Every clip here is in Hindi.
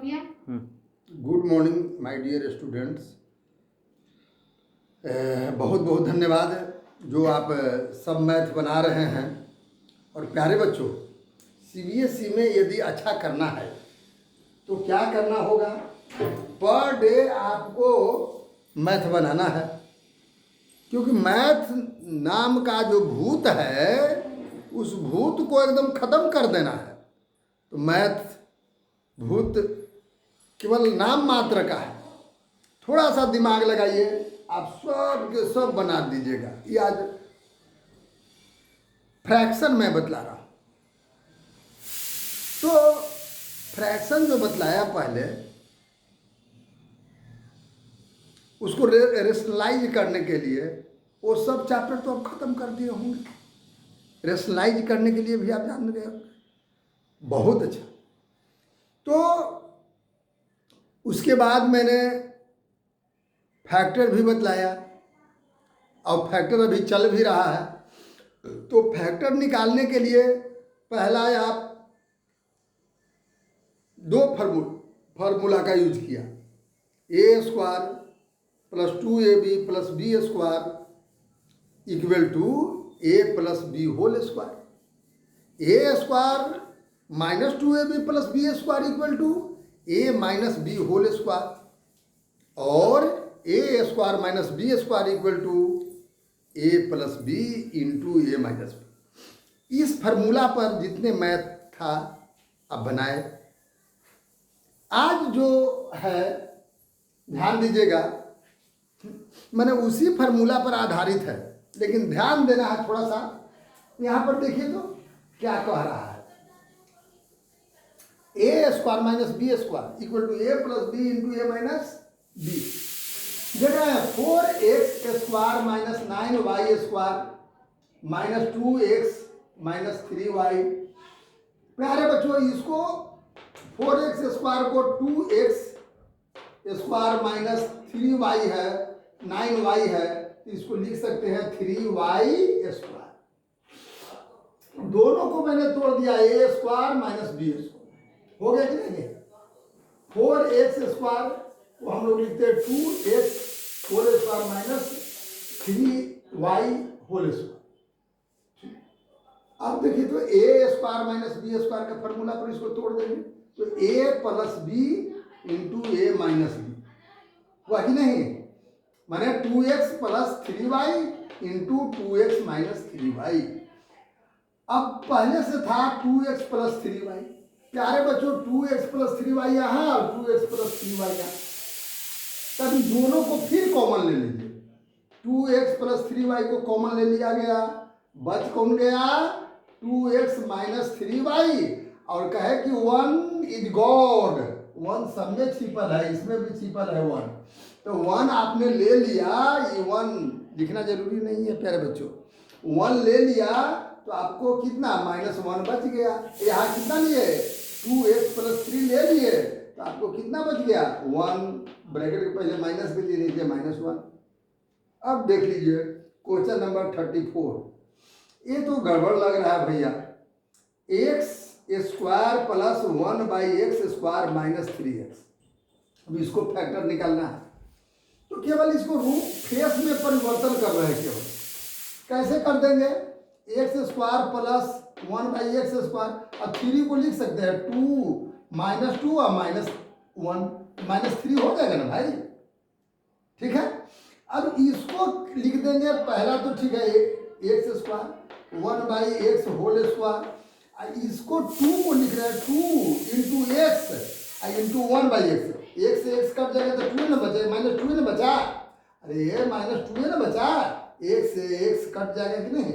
कॉपियाँ। Good morning my dear students. बहुत बहुत धन्यवाद जो आप सब मैथ बना रहे हैं। और प्यारे बच्चों, सीबीएसई में यदि अच्छा करना है तो क्या करना होगा? पर डे आपको मैथ बनाना है, क्योंकि मैथ नाम का जो भूत है उस भूत को एकदम ख़त्म कर देना है। तो मैथ भूत केवल नाम मात्र का है, थोड़ा सा दिमाग लगाइए, आप सब के सब बना दीजिएगा। ये आज फ्रैक्शन में बतला रहा हूँ। तो फ्रैक्शन जो बतलाया पहले, उसको रेशनलाइज करने के लिए वो सब चैप्टर तो अब खत्म कर दिए होंगे। रेशनलाइज करने के लिए भी आप जान रहे हो, बहुत अच्छा। तो उसके बाद मैंने फैक्टर भी बतलाया, और फैक्टर अभी चल भी रहा है। तो फैक्टर निकालने के लिए पहला आप दो फार्मूला का यूज किया, a square plus 2ab plus b square equal to a plus b whole square. A square minus 2ab plus b square equal to a minus b whole square, और a square minus B square equal to a plus B into A minus b. इस फार्मूला पर जितने मैथ था अब बनाए। आज जो है ध्यान दीजिएगा, मैंने उसी फार्मूला पर आधारित है, लेकिन ध्यान देना है थोड़ा सा। यहाँ पर देखिए तो क्या कह रहा है, a square minus B square equal to a plus B into A minus b. जगह है 4x square minus 9y square minus 2x minus 3y। प्यारे बच्चों, इसको 4x स्क्वायर को 2x स्क्वायर माइनस 3y है, 9y है, तो इसको लिख सकते हैं 3y स्क्वायर। दोनों को मैंने तोड़ दिया, ए स्क्वायर माइनस बी स्क्वायर हो गया कि नहीं? 4x स्क्वायर को हम लोग लिखते हैं 2x whole square minus 3y whole square. अब देखिए तो ए स्क्वायर माइनस बी स्क्वायर का फॉर्मूला पर इसको तोड़ देंगे तो A plus B into A minus B हुआ कि नहीं? माने 2x plus 3y into 2x minus 3y। अब पहले से था 2x प्लस 3y। प्यारे बच्चों, 2x प्लस 3y यहाँ और 2x प्लस 3y यहाँ, तब दोनों को फिर कॉमन ले लीजिए। 2x प्लस 3y को कॉमन ले लिया गया, बच कौन गया? 2x minus 3y। और कहे कि 1 इज गॉड, 1 सब में छिपल है, इसमें भी छिपल है 1। तो 1 आपने ले लिया, ये 1 लिखना जरूरी नहीं है प्यारे बच्चों। 1 ले लिया तो आपको कितना -1 बच गया। यहाँ कितना लिए? 2x प्लस 3 ले लिए तो आपको कितना बच गया? 1। ब्रैकेट के पहले माइनस भी ले लीजिए, -1। अब देख लीजिए क्वेश्चन नंबर 34। ये तो गड़बड़ लग रहा है भैया। x square plus 1/x square minus 3x। अब इसको फैक्टर निकालना है, तो केवल इसको रूप फेस में परिवर्तन कर रहे हैं। केवल कैसे कर देंगे? x square plus 1/x square, अब 3 को लिख सकते हैं 2 -2 और -1 -3 हो जाएगा ना भाई, ठीक है। अब इसको लिख देंगे, पहला तो ठीक है x square 1/x whole square, इसको 2 को लिख रहे हैं 2 into x into 1/x। x से x कट जाएगा तो 2 ना बचे, -2 ना बचा। अरे ये -2 ना बचा, x से x कट जाएगा कि नहीं?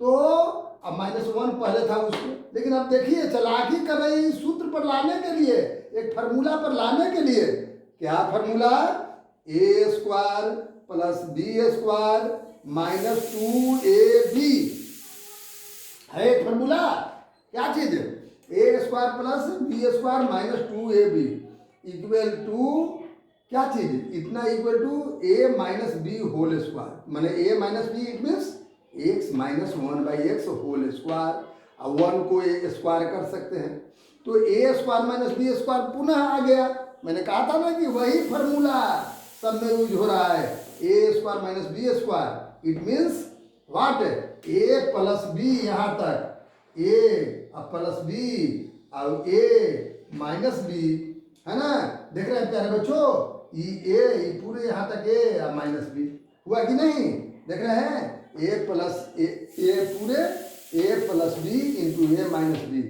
तो अब -1 पहले था उसको, लेकिन अब देखिए चालाकी कर रही है सूत्र पर लाने के लिए, एक फार्मूला पर लाने के लिए। क्या formula? A square plus b square minus 2ab है फार्मूला। क्या चीज? A square plus b square minus 2ab equal to क्या चीज? इतना equal to a minus b whole square. माने a minus B it means x minus 1/x whole square. अब 1 को स्क्वायर कर सकते हैं तो ए स्क्वायर माइनस बी स्क्वायर पुनः आ गया। मैंने कहा था ना कि वही फार्मूला सब में यूज हो रहा है, a square minus B square. It means what, a plus b, यहाँ तक ए प्लस बी और ए माइनस बी, है ना। देख रहे हैं प्यारे बच्चों, ये पूरे यहाँ तक ए माइनस बी हुआ कि नहीं, देख रहे हैं, ए प्लस ए पूरे ए प्लस बी इंटू ए माइनस बी,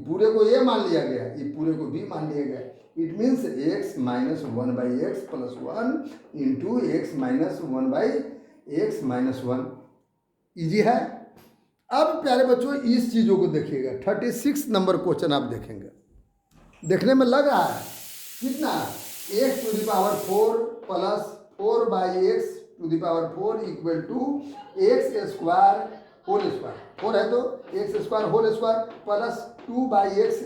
पूरे को ए मान लिया गया, ये पूरे को बी मान लिया गया। It means x minus one by x plus one into x minus one by x minus one. Easy है। अब प्यारे बच्चों इस चीज़ों को देखिएगा, 36 नंबर क्वेश्चन आप देखेंगे, देखने में लग रहा है कितना, x to the power 4 plus 4 by x to the power 4 equal to x square whole square, 4 है तो x square whole square plus 2 by x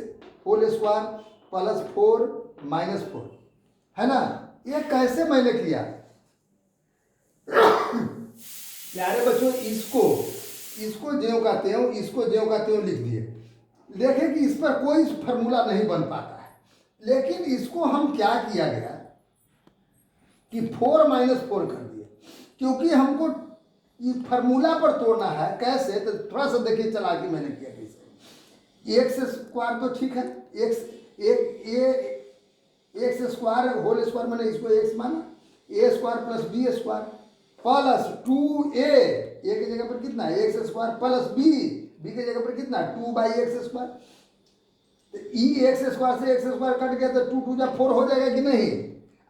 whole square plus 4 minus 4, है ना। ये कैसे मैंने किया प्यारे बच्चों, इसको ज्यों का त्यों, इसको ज्यों का त्यों लिख दिए। देखें कि इस पर कोई फार्मूला नहीं बन पाता है, लेकिन इसको हम क्या किया गया कि 4 माइनस 4 कर दिए, क्योंकि हमको ये फार्मूला पर तोड़ना है। कैसे, तो थोड़ा सा देखिए चला कि मैंने किया कैसे। एक्स स्क्वायर तो ठीक है, एक्स स्क्वायर होल स्क्वायर, मैंने इसको एक्स माना, a square plus b square plus 2a की जगह पर कितना, एक्स स्क्वायर प्लस बी की जगह पर कितना, 2 बाई एक्स स्क्वायर। तो ई एक्स स्क्वायर से एक्स स्क्वायर कट गया तो 2 2 जा 4 हो जाएगा कि नहीं।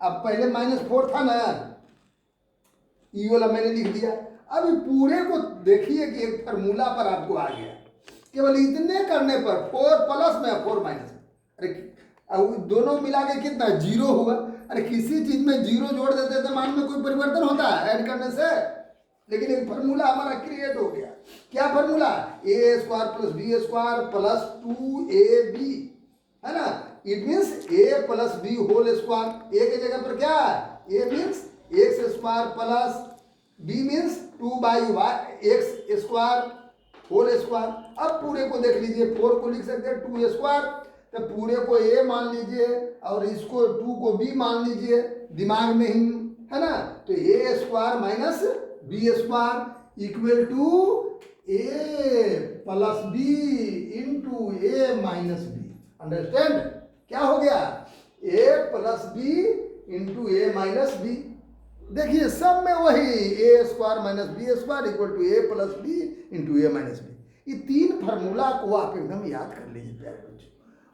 अब पहले -4 था ना, ई वाला मैंने लिख दिया। अब पूरे को देखिए कि एक फार्मूला पर आपको आ गया, केवल इतने करने पर 4 प्लस में 4 माइनस में, अरे अब दोनों मिला के कितना 0 हुआ। अरे किसी चीज में 0 जोड़ देते तो मान में कोई परिवर्तन होता है ऐड करने से, लेकिन एक फार्मूला हमारा क्रिएट हो गया। क्या formula, a square plus b square plus 2ab, है ना। It means A plus b whole square, a की जगह पर क्या, a means x square plus b means 2 by x square whole square. अब पूरे को देख लीजिए, 4 को लिख सकते हैं 2 स्क्वायर, तो पूरे को ए मान लीजिए और इसको 2 को बी मान लीजिए दिमाग में ही, है ना। तो ए square minus B square equal to a plus B into A minus b. Understand, क्या हो गया, a plus B into A minus b. देखिए सब में वही, a square minus B square equal to a plus B into A minus b. ये 3 फार्मूला को आप एकदम याद कर लीजिए प्यारे बच्चों।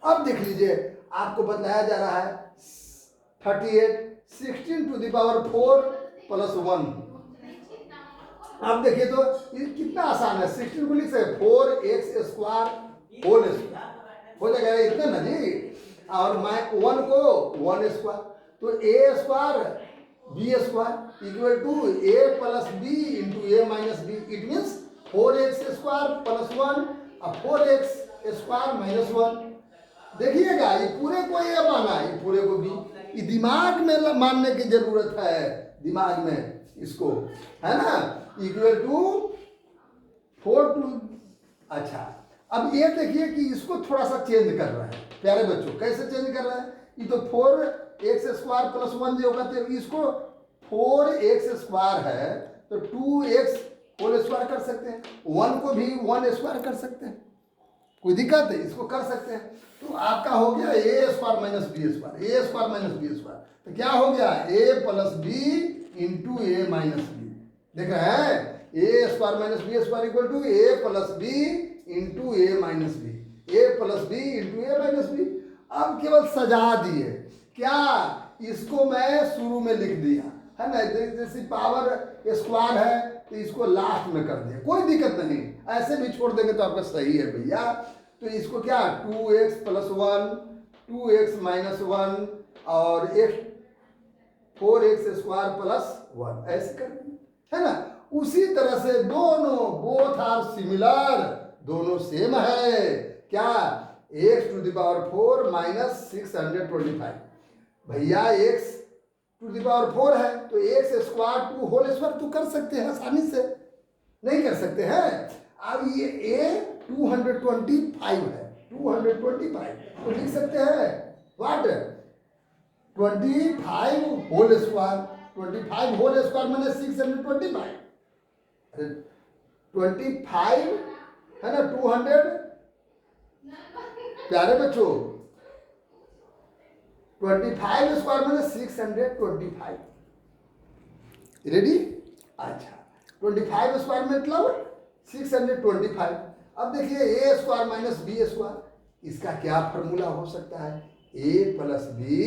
अब देख लीजिए, आपको बताया जा रहा है 38 16 टू द पावर 4 प्लस 1। आप देखिए तो ये कितना आसान है, 16 को लिख सकते 4x स्क्वायर होल स्क्वायर हो जाएगा इतना ना जी, और 1 को 1 स्क्वायर, तो ए square b square equal to a plus B into A minus B. It means 4x square plus 1 और 4x स्क्वायर माइनस 1। देखिएगा ये पूरे को ए माना, ये पूरे को बी, ये दिमाग में मानने की जरूरत है, दिमाग में इसको, है ना। इक्वल टू 4 टू, अच्छा अब ये देखिए कि इसको थोड़ा सा चेंज कर रहा है प्यारे बच्चों। कैसे चेंज कर रहा है, ये तो 4x स्क्वायर प्लस 1 जो होगा, तो इसको 4x स्क्वायर है तो 2x होल स्क्वायर कर सकते हैं, 1 को भी 1 स्क्वायर कर सकते हैं, कोई दिक्कत है, इसको कर सकते हैं। तो आपका हो गया a square minus B square, a square minus B square, तो क्या हो गया a plus B into A minus b. देख रहे हैं, a square minus B square equal to a plus B into A minus b, a plus B into A minus b. अब केवल सजा दिए, क्या इसको मैं शुरू में लिख दिया, है ना, जैसे पावर स्क्वायर है तो इसको लास्ट में कर दिया, कोई दिक्कत नहीं, ऐसे भी छोड़ देंगे तो आपका सही है भैया। तो इसको क्या 2x प्लस 1 2x माइनस 1 और 4x स्क्वायर प्लस 1 ऐसे कर दिया, है ना। उसी तरह से दोनों बोथ आर सिमिलर, दोनों सेम है, क्या x to the power 4 minus 625। भैया x टू द पावर 4 है तो x square to whole square तो कर सकते हैं आसानी से, नहीं कर सकते हैं। अब ये a 225 है, 225 तो लिख सकते हैं what 25 whole square 25 whole square मैंने 625 अरे 25 है ना 200 प्यारे बच्चों 25 स्क्वायर मैंने 625 रेडी अच्छा 25 स्क्वायर मतलब 625 अब देखिए ए स्क्वायर माइनस बी स्क्वायर इसका क्या फॉर्मूला हो सकता है ए प्लस बी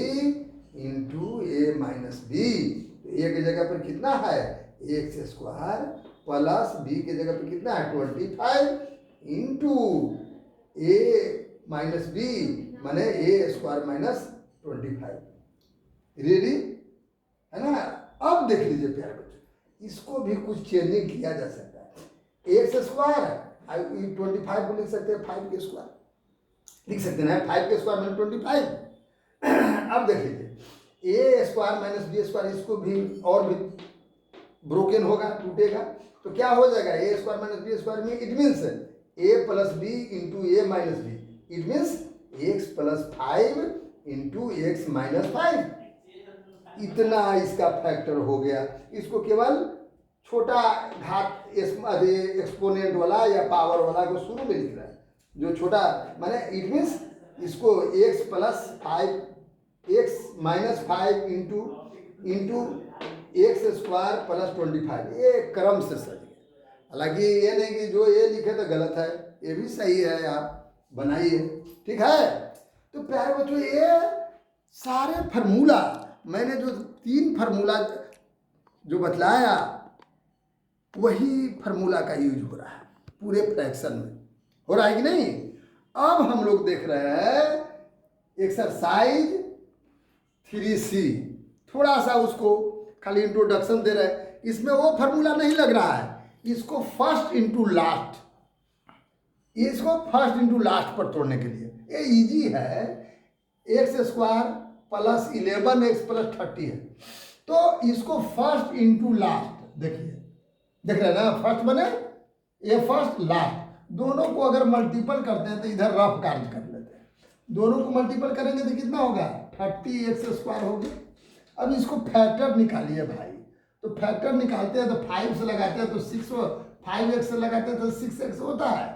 इंटू ए माइनस बी ए की जगह पर कितना है एक्स स्क्वायर प्लस बी की जगह पर कितना है 25 इंटू ए माइनस बी माने ए स्क्वायर माइनस 25 रेडी है ना। अब देख लीजिए प्यारे बच्चों इसको भी कुछ चेंजिंग किया जा सकता है एक्स स्क्वायर 25 को लिख सकते हैं 5 के स्क्वायर लिख सकते हैं 5 के स्क्वायर माइनस 25 अब देख लीजिए ए स्क्वायर माइनस बी स्क्वायर इसको भी और भी ब्रोकन होगा टूटेगा तो क्या हो जाएगा A square minus B square में it means A plus B into A minus B it means x plus 5 into x minus 5 इतना इसका फैक्टर हो गया इसको केवल छोटा घात एक्सपोनेंट वाला या पावर वाला को शुरू में लिख रहा है जो छोटा माने इट मीन्स इसको x plus 5 x minus 5 into x square plus 25 ये क्रम से सही है हालांकि ये नहीं कि जो ये लिखे तो गलत है ये भी सही है आप बनाइए ठीक है। तो प्यारे बच्चों ये सारे फार्मूला मैंने जो 3 फार्मूला जो बतलाया वही फार्मूला का यूज हो रहा है पूरे फ्रैक्शन में हो रहा है कि नहीं। अब हम लोग देख रहे हैं एक्सरसाइज 3C थोड़ा सा उसको खाली इंट्रोडक्शन दे रहे हैं इसमें वो फार्मूला नहीं लग रहा है इसको फर्स्ट इंटू लास्ट पर तोड़ने के लिए ये इजी है x square plus 11x plus 30 है तो इसको फर्स्ट इंटू लास्ट देखिए देख रहे हैं ना फर्स्ट बने ये फर्स्ट लास्ट दोनों को अगर मल्टीपल करते हैं तो इधर रफ कार्य कर लेते हैं दोनों को मल्टीपल करेंगे तो कितना होगा 30x स्क्वायर हो गया। अब इसको फैक्टर निकालिए भाई तो फैक्टर निकालते हैं तो 5 से लगाते हैं तो 5x से लगाते हैं तो 6x होता है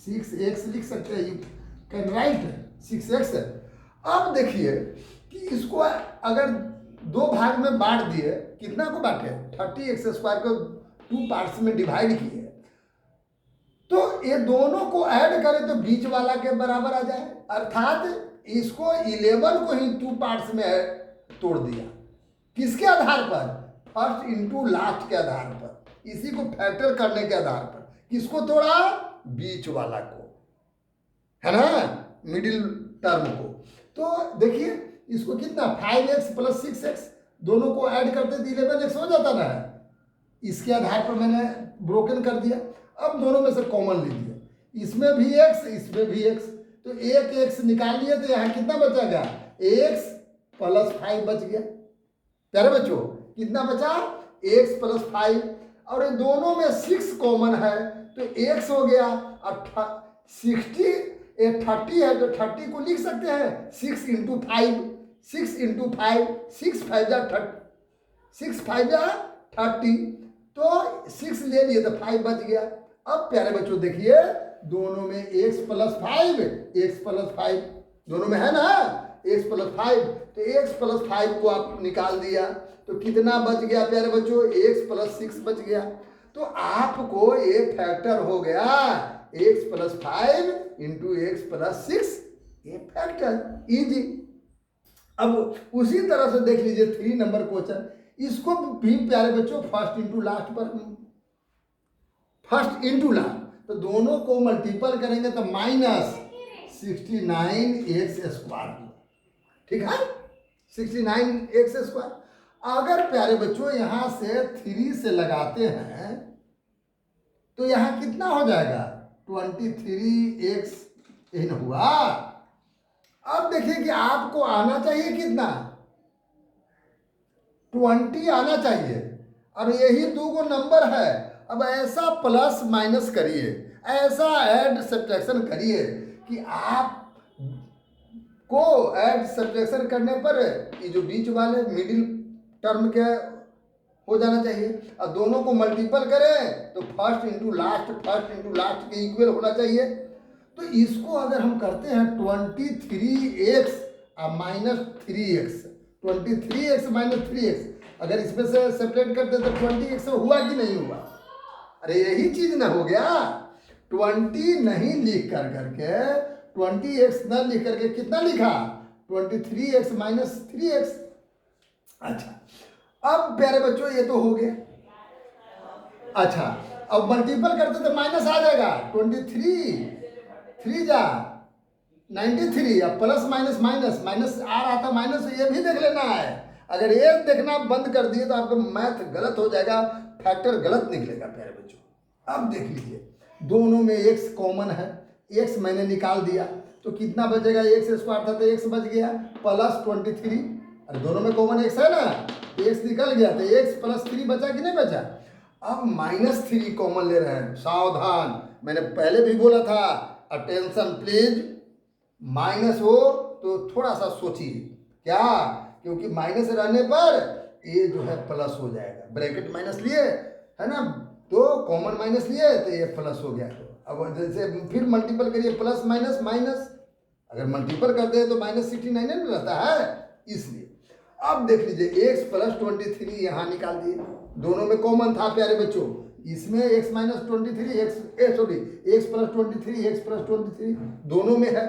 6x लिख सकते हैं यू कैन राइट 6x। अब देखिए कि इसको अगर 2 भाग में बांट दिए कितना को बांटे 30x स्क्वायर को 2 पार्ट्स में डिवाइड किए तो ये दोनों को ऐड करें तो बीच वाला के बराबर आ जाए अर्थात इसको 11 को ही 2 पार्ट्स में तोड़ दिया किसके आधार पर फर्स्ट इंटू लास्ट के आधार पर इसी को फैक्टर करने के आधार पर किसको तोड़ा बीच वाला को है ना मिडिल टर्म को। तो देखिए इसको कितना 5x प्लस 6x दोनों को ऐड करते तो 11x हो जाता ना इसके आधार पर मैंने ब्रोकन कर दिया। अब दोनों में से कॉमन लीजिए इसमें भी x इसमें भी x तो एक x निकाल लिए तो यहाँ कितना बचेगा x प्लस 5 बच गया प्यारे बच्चों कितना बचा x प्लस 5 और इन दोनों में 6 कॉमन है तो x हो गया 60 30 है तो 30 को लिख सकते हैं 6 इंटू 5 6 इंटू 5 6 5 जा 30 तो 6 ले लिए तो 5 बच गया। अब प्यारे बच्चों देखिए दोनों में x प्लस 5 दोनों में है ना x प्लस 5 तो x प्लस 5 को आप निकाल दिया तो कितना बच गया प्यारे बच्चों x प्लस 6 बच गया। तो आपको ये फैक्टर हो गया x plus 5 into x plus 6 ये फैक्टर इजी। अब उसी तरह से देख लीजिए 3 नंबर क्वेश्चन इसको भी प्यारे बच्चों फर्स्ट इंटू लास्ट तो दोनों को मल्टीपल करेंगे तो माइनस 69x स्क्वायर ठीक है 69x स्क्वायर। अगर प्यारे बच्चों यहां से 3 से लगाते हैं तो यहां कितना हो जाएगा 23x इन हुआ। अब देखिए कि आपको आना चाहिए कितना 20 आना चाहिए और यही 2 नंबर है। अब ऐसा प्लस माइनस करिए ऐसा ऐड सब्ट्रैक्शन करिए कि आप को ऐड सब्ट्रैक्शन करने पर ये जो बीच वाले मिडिल टर्म के हो जाना चाहिए। अब दोनों को मल्टीपल करें तो फर्स्ट इंटू लास्ट के इक्वल होना चाहिए। तो इसको अगर हम करते हैं 23x minus 3x, 23x minus 3x, अगर इसमें से सेपरेट करते तो 20x हुआ कि नहीं हुआ? अरे यही चीज ना हो गया। 20 नहीं लिख करके 20x न लिख करके कितना लिखा? 23x minus 3x। अच्छा, अब प्यारे बच्चों ये तो हो गया। अच्छा, अब मल्टीपल करते तो माइनस आ जाएगा। 23 3 जा 93, अब प्लस माइनस माइनस माइनस आ रहा था माइनस, ये भी देख लेना है। अगर ये देखना बंद कर दिए तो आपका मैथ गलत हो जाएगा, फैक्टर गलत निकलेगा प्यारे बच्चों। अब देख लीजिए, दोनों में x कॉमन है, x मैंने निकाल दिया तो कितना बचेगा? x स्क्वायर था तो x बच गया प्लस 23। अरे दोनों में कॉमन x है ना, x निकल गया तो x प्लस 3 बचा कि नहीं बचा? अब माइनस 3 कॉमन ले रहे हैं। सावधान, मैंने पहले भी बोला था, अटेंशन प्लीज। माइनस हो तो थोड़ा सा सोचिए क्या, क्योंकि माइनस रहने पर ये जो है प्लस हो जाएगा। ब्रैकेट माइनस लिए है ना, तो कॉमन माइनस लिए तो ये प्लस हो गया। अब जैसे फिर मल्टीपल करिए, प्लस माइनस माइनस, अगर मल्टीपल करते हैं तो माइनस 69 रहता है, इसलिए। अब देख लीजिए x प्लस 23 यहाँ निकाल दिए, दोनों में कॉमन था प्यारे बच्चों। इसमें x minus 23 x plus 23 x plus 23 दोनों में है,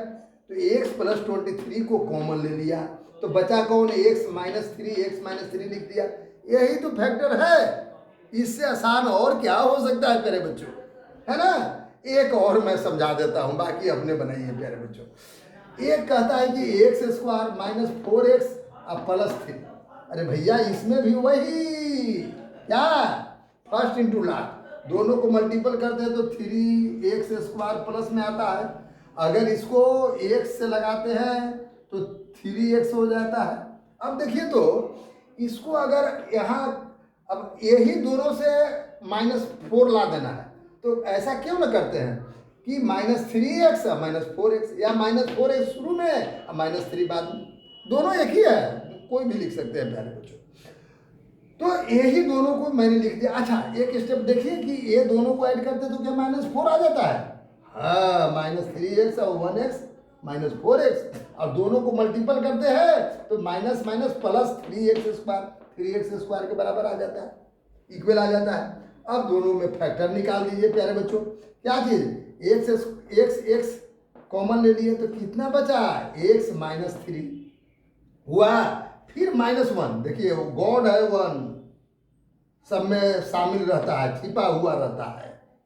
तो x प्लस 23 को कॉमन ले लिया तो बचा कौन? x माइनस 3 लिख दिया। यही तो फैक्टर है, इससे आसान और क्या हो सकता है प्यारे बच्चों, है ना। एक और मैं समझा देता हूँ, बाकी अपने बनाइए प्यारे बच्चों। एक कहता है कि x स्क्वायर माइनस 4x अब प्लस 3। अरे भैया इसमें भी वही क्या, फर्स्ट इंटू लास्ट, दोनों को मल्टीपल करते हैं तो 3x स्क्वायर प्लस में आता है। अगर इसको x से लगाते हैं तो 3x हो जाता है। अब देखिए तो इसको अगर यहाँ, अब यही दोनों से -4 ला देना है, तो ऐसा क्यों ना करते हैं कि -3x माइनस 4x, या -4x शुरू में -3 बाद में, दोनों एक ही है, कोई भी लिख सकते हैं प्यारे बच्चों। तो यही दोनों को मैंने लिख दिया। अच्छा, एक स्टेप देखिए कि ये दोनों को ऐड करते तो क्या -4 आ जाता है? हाँ, -3x और 1x -4x, और दोनों को मल्टीपल करते हैं तो minus minus plus 3x square के बराबर आ जाता है, इक्वल आ जाता है। अब दोनों में फैक्टर निकाल दीजिए प्यारे बच्चों। क्या चीज? x कॉमन ले लिए तो कितना बचा? x माइनस 3 हुआ, फिर -1। देखिए गॉड है, 1 सब में शामिल रहता है, छिपा हुआ रहता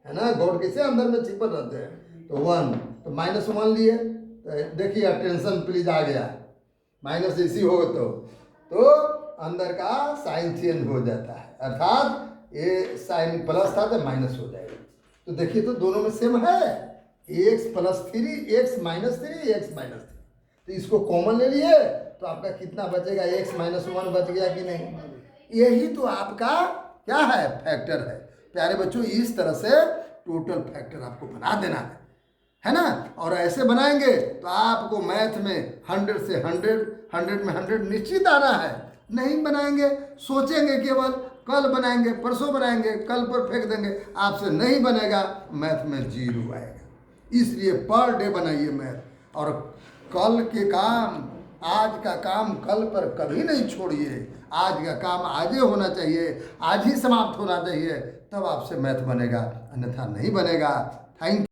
है ना। गॉड कैसे अंदर में छिपे रहते हैं, तो 1, तो -1 लिए, तो देखिए अटेंशन प्लीज आ गया, माइनस इसी हो तो अंदर का साइन चेंज हो जाता है, अर्थात ये साइन प्लस था तो माइनस हो जाएगा। तो देखिए तो दोनों में सेम है, x प्लस 3 x माइनस 3 तो इसको कॉमन ले लिए तो आपका कितना बचेगा? x माइनस 1 बच गया कि नहीं? यही तो आपका क्या है? फैक्टर है प्यारे बच्चों। इस तरह से टोटल फैक्टर आपको बना देना है ना। और ऐसे बनाएंगे तो आपको मैथ में 100 से 100 में 100 निश्चित आना है। नहीं बनाएंगे, सोचेंगे केवल कल बनाएंगे, परसों बनाएंगे, कल पर फेंक देंगे, आपसे नहीं बनेगा, मैथ में 0 आएगा। इसलिए पर डे बनाइए मैथ, और कल के काम, आज का काम कल पर कभी नहीं छोड़िए। आज का काम आज ही होना चाहिए, आज ही समाप्त होना चाहिए, तब आपसे मैथ बनेगा, अन्यथा नहीं बनेगा। Thank you.